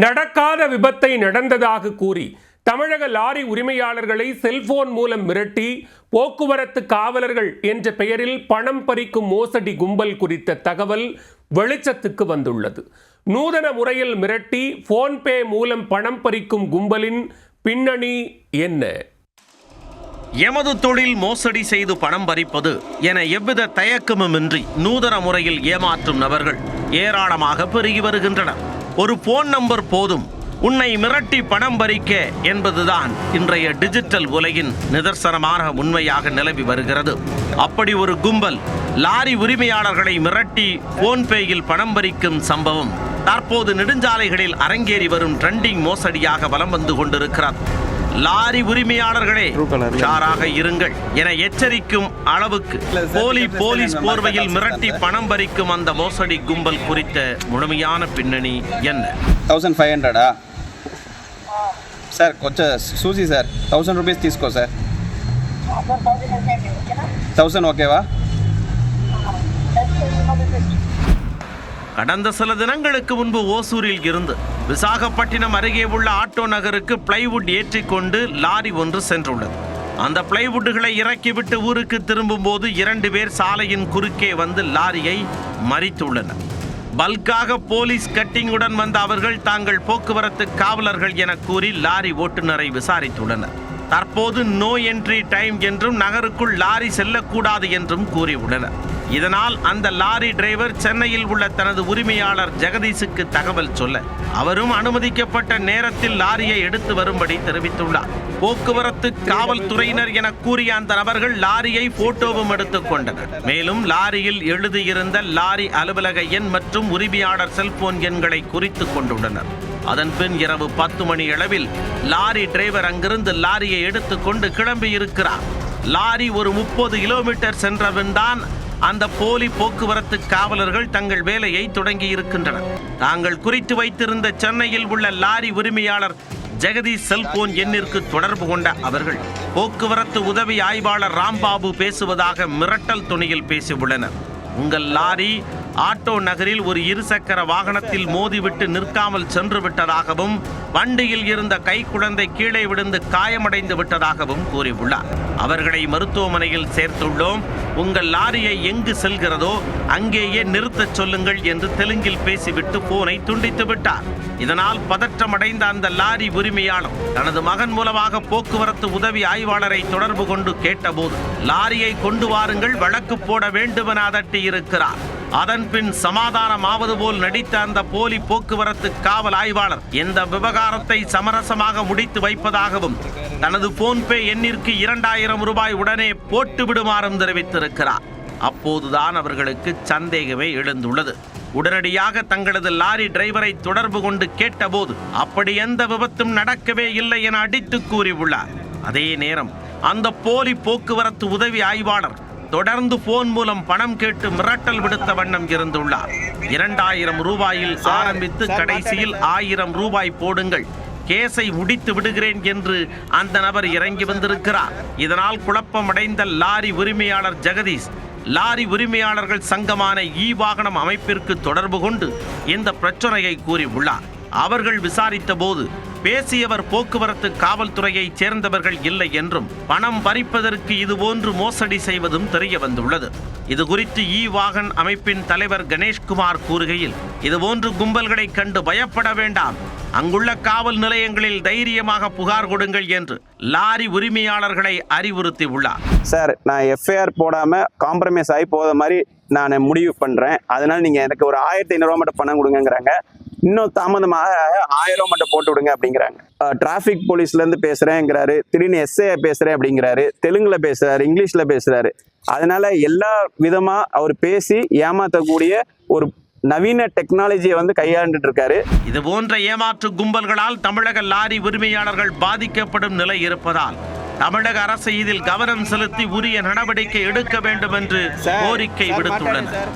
நடக்காத விபத்தை நடந்ததாக கூறி தமிழக லாரி உரிமையாளர்களை செல்போன் மூலம் மிரட்டி போக்குவரத்து காவலர்கள் என்ற பெயரில் பணம் பறிக்கும் மோசடி கும்பல் குறித்த தகவல் வெளிச்சத்துக்கு வந்துள்ளது. நூதன முறையில் மிரட்டி போன்பே மூலம் பணம் பறிக்கும் கும்பலின் பின்னணி என்ன? எமது தொழில் மோசடி செய்து பணம் பறிப்பது என எவ்வித தயக்கமுமின்றி நூதன முறையில் ஏமாற்றும் நபர்கள் ஏராளமாக பெருகி வருகின்றனர். ஒரு போன் நம்பர் போதும் உன்னை மிரட்டி பணம் பறிக்க என்பதுதான் இன்றைய டிஜிட்டல் உலகின் நிதர்சனமான உண்மையாக நிலவி வருகிறது. அப்படி ஒரு கும்பல் லாரி உரிமையாளர்களை மிரட்டி போன்பேயில் பணம் பறிக்கும் சம்பவம் தற்போது நெடுஞ்சாலைகளில் அரங்கேறி வரும் ட்ரெண்டிங் மோசடியாக வலம் வந்து கொண்டிருக்கிறது. லாரி உரிமையாளர்களே உஷாராக இருங்கள் என எச்சரிக்கும் அளவுக்கு போலீஸ் போர்வையில் மிரட்டி பணம் பறிக்கும் அந்த மோசடி கும்பல் குறித்த முழுமையான பின்னணி என்ன? 1500 సార్ కొంచెం చూసి సార్ 1000 రూపీస్ తీసుకో సార్. 1000 ஓகேவா? கடந்த சில தினங்களுக்கு முன்பு ஓசூரில் இருந்து விசாகப்பட்டினம் அருகே உள்ள ஆட்டோ நகருக்கு பிளைவுட் ஏற்றிக்கொண்டு லாரி ஒன்று சென்றுள்ளது. அந்த பிளைவுட்டுகளை இறக்கிவிட்டு ஊருக்கு திரும்பும் போது 2 பேர் சாலையின் குறுக்கே வந்து லாரியை மறித்துள்ளனர். பல்காக போலீஸ் கட்டிங்குடன் வந்த அவர்கள் தாங்கள் போக்குவரத்து காவலர்கள் என கூறி லாரி ஓட்டுநரை விசாரித்துள்ளனர். தற்போது நோ என்ட்ரி டைம் என்றும் நகருக்குள் லாரி செல்லக்கூடாது என்றும் கூறியுள்ளனர். இதனால் அந்த லாரி டிரைவர் சென்னையில் உள்ள தனது உரிமையாளர் ஜெகதீஷுக்கு தகவல் சொல்ல அவரும் அனுமதிக்கப்பட்ட நேரத்தில் லாரியை எடுத்து வரும்படி தெரிவித்துள்ளார். போக்குவரத்து காவல்துறையினர் என கூறிய அந்த நபர்கள் லாரியை போட்டோவும் எடுத்துக் கொண்டனர். மேலும் லாரியில் எழுதியிருந்த லாரி அலுவலக எண் மற்றும் உரிமையாளர் செல்போன் எண்களை குறித்து கொண்டுள்ளனர். அதன்பின் இரவு 10 மணி அளவில் லாரி டிரைவர் அங்கிருந்து லாரியை எடுத்துக்கொண்டு கிளம்பி இருக்கிறார். லாரி ஒரு 30 கிலோமீட்டர் சென்றபின்தான் அந்த போலி போக்குவரத்து காவலர்கள் தங்கள் வேலையை தொடங்கி இருக்கின்றனர். தாங்கள் குறித்து வைத்திருந்த சென்னையில் உள்ள லாரி உரிமையாளர் ஜெகதீஷ் செல்போன் எண்ணிற்கு தொடர்பு கொண்ட அவர்கள் போக்குவரத்து உதவி ஆய்வாளர் ராம்பாபு பேசுவதாக மிரட்டல் துணியில் பேசியுள்ளனர். உங்கள் லாரி ஆட்டோ நகரில் ஒரு இருசக்கர வாகனத்தில் மோதிவிட்டு நிற்காமல் சென்று விட்டதாகவும் வண்டியில் இருந்த கைக்குழந்தை கீழே விழுந்து காயமடைந்து விட்டதாகவும் கூறியுள்ளார். அவர்களை மருத்துவமனையில் சேர்த்துள்ளோம். உங்கள் லாரியை எங்கு செல்கிறதோ அங்கேயே நிறுத்தச் சொல்லுங்கள் என்று தெலுங்கில் பேசிவிட்டு போனை துண்டித்து விட்டார். இதனால் பதற்றமடைந்த அந்த லாரி உரிமையாளர் தனது மகன் மூலமாக போக்குவரத்து உதவி ஆய்வாளரை தொடர்பு கொண்டு கேட்டபோது லாரியை கொண்டு வாருங்கள், வழக்கு போட வேண்டுமென அதட்டி இருக்கிறார். அதன்பின் சமாதானமாவது போல் நடித்த அந்த போலி போக்குவரத்து காவல் ஆய்வாளர் இந்த விவகாரத்தை சமரசமாக முடித்து வைப்பதாகவும் தனது போன்பே எண்ணிற்கு 2000 ரூபாய் உடனே போட்டு விடுமாறும் தெரிவித்திருக்கிறார். அப்போதுதான் அவர்களுக்கு சந்தேகமே எழுந்துள்ளது. உடனடியாக தங்களது லாரி டிரைவரை தொடர்பு கொண்டு கேட்டபோது அப்படி எந்த விபத்தும் நடக்கவே இல்லை என அடித்து கூறியுள்ளார். அதே நேரம் அந்த போலி போக்குவரத்து உதவி ஆய்வாளர் தொடர்ந்து போன் மூலம் பணம் கேட்டு மிரட்டல் விடுத்த வண்ணம் இருந்துள்ளார். 2000 ரூபாயில் ஆரம்பித்து கடைசியில் 1000 ரூபாய் போடுங்கள், கேஸை முடித்து விடுகிறேன் என்று அந்த நபர் இறங்கி வந்திருக்கிறார். இதனால் குழப்பமடைந்த லாரி உரிமையாளர் ஜெகதீஷ் லாரி உரிமையாளர்கள் சங்கமான வாகனம் அமைப்பிற்கு தொடர்பு கொண்டு இந்த பிரச்சனையை கூறியுள்ளார். அவர்கள் விசாரித்த போது பேசியவர் போக்குவரத்து காவல்துறையைச் சேர்ந்தவர்கள் இல்லை என்றும் பணம் பறிப்பதற்கு இதுபோன்று மோசடி செய்வதும் தெரிய வந்துள்ளது. இது குறித்து வாகன் அமைப்பின் தலைவர் கணேஷ்குமார் கூறுகையில், இதுபோன்று கும்பல்களை கண்டு பயப்பட வேண்டாம், அங்குள்ள காவல் நிலையங்களில் தைரியமாக புகார் கொடுங்கள் என்று லாரி உரிமையாளர்களை அறிவுறுத்தி உள்ளார். சார், நான் எஃப்ஐஆர் போடாமல் காம்ப்ரமைஸ் ஆகி போகிற மாதிரி நான் முடிவு பண்ணுறேன். அதனால் நீங்கள் எனக்கு ஒரு 1500 ரூபா மட்டும் பணம் கொடுங்கங்கிறாங்க. இன்னும் தாமதமாக 1000 ரூபா மட்டும் போட்டு விடுங்க அப்படிங்கிறாங்க. டிராஃபிக் போலீஸ்லேருந்து பேசுகிறேங்கிறாரு, திடீர்னு எஸ்ஐ பேசுகிறேன் அப்படிங்கிறாரு, தெலுங்கில் பேசுகிறாரு, இங்கிலீஷில் பேசுகிறாரு. அதனால எல்லா விதமாக அவர் பேசி ஏமாற்றக்கூடிய ஒரு நவீன டெக்னாலஜியை வந்து கையாண்டுட்டு இருக்காரு. இது போன்ற ஏமாற்று கும்பல்களால் தமிழக லாரி உரிமையாளர்கள் பாதிக்கப்படும் நிலை இருப்பதால் தமிழக அரசு இதில் கவனம் செலுத்தி உரிய நடவடிக்கை எடுக்க வேண்டும் என்று கோரிக்கை விடுத்துள்ளனர்.